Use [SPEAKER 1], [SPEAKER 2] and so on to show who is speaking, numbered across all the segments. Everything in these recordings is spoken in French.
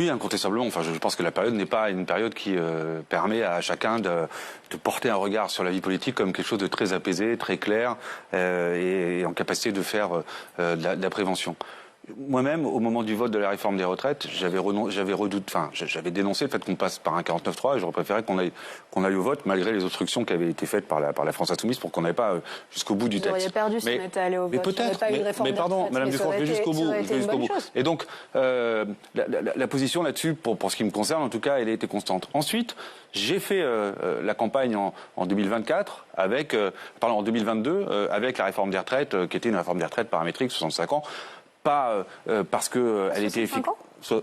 [SPEAKER 1] Oui, incontestablement. Enfin, je pense que la période n'est pas une période qui permet à chacun de porter un regard sur la vie politique comme quelque chose de très apaisé, très clair et en capacité de faire de la prévention. Moi-même, au moment du vote de la réforme des retraites, j'avais dénoncé le fait qu'on passe par un 49.3 et j'aurais préféré qu'on aille au vote malgré les obstructions qui avaient été faites par la France Insoumise pour qu'on n'aille pas jusqu'au bout du texte.
[SPEAKER 2] Vous auriez perdu si on était allé au vote.
[SPEAKER 1] Mais peut-être. Mais pardon, Madame Dufort, je vais jusqu'au bout. Et donc, la position là-dessus, pour ce qui me concerne, en tout cas, elle a été constante. Ensuite, j'ai fait la campagne en 2024 en 2022 avec la réforme des retraites, qui était une réforme des retraites paramétrique, 65 ans. Pas parce que elle était efficace.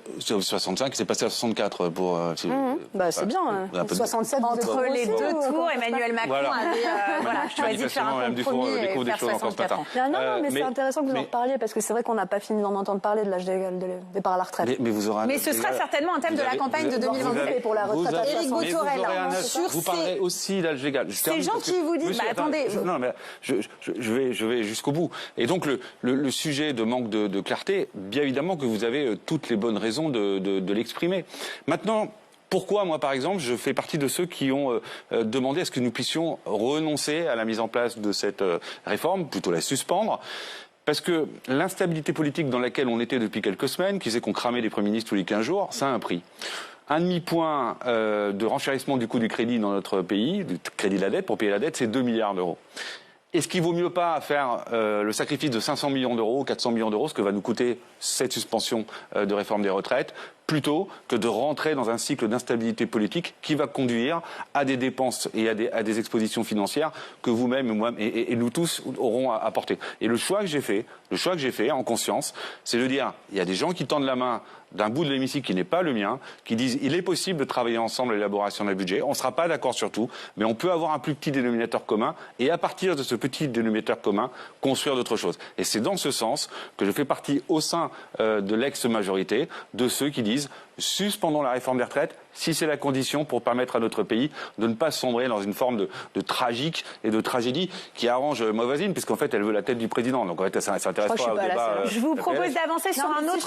[SPEAKER 1] 65, c'est passé à 64 pour.
[SPEAKER 2] C'est bien. 67
[SPEAKER 3] entre les deux tours, Emmanuel Macron avait choisi de faire un compromis et faire 64 ans.
[SPEAKER 2] Non, mais c'est intéressant que vous en reparliez parce que c'est vrai qu'on n'a pas fini d'en entendre parler de l'âge légal de départ à la retraite.
[SPEAKER 3] Mais ce sera certainement un thème de la campagne de 2022
[SPEAKER 2] pour la retraite.
[SPEAKER 3] Éric Bothorel,
[SPEAKER 1] vous parlerez aussi d'âge légal.
[SPEAKER 3] Ces gens qui vous disent, attendez.
[SPEAKER 1] Non, mais je vais jusqu'au bout. Et donc le sujet de manque de clarté, bien évidemment que vous avez toutes les bonnes raisons de l'exprimer. Maintenant, pourquoi, moi, par exemple, je fais partie de ceux qui ont demandé à ce que nous puissions renoncer à la mise en place de cette réforme, plutôt la suspendre, parce que l'instabilité politique dans laquelle on était depuis quelques semaines, qui c'est qu'on cramait les premiers ministres tous les 15 jours, ça a un prix. Un demi-point de renchérissement du coût du crédit dans notre pays, du crédit de la dette, pour payer la dette, c'est 2 milliards d'euros. Est-ce qu'il vaut mieux pas faire le sacrifice de 500 millions d'euros, 400 millions d'euros, ce que va nous coûter cette suspension de réforme des retraites, plutôt que de rentrer dans un cycle d'instabilité politique qui va conduire à des dépenses et à des expositions financières que vous-même et nous tous aurons à porter. Et le choix que j'ai fait en conscience, c'est de dire, il y a des gens qui tendent la main d'un bout de l'hémicycle qui n'est pas le mien, qui disent il est possible de travailler ensemble à l'élaboration d'un budget, on ne sera pas d'accord sur tout, mais on peut avoir un plus petit dénominateur commun et à partir de ce petit dénominateur commun, construire d'autres choses. Et c'est dans ce sens que je fais partie au sein de l'ex-majorité de ceux qui disent suspendons la réforme des retraites si c'est la condition pour permettre à notre pays de ne pas sombrer dans une forme de tragique et de tragédie qui arrange ma voisine puisqu'en fait elle veut la tête du président. Donc en fait ça n'intéresse pas au débat.
[SPEAKER 3] Je vous propose d'avancer sur un autre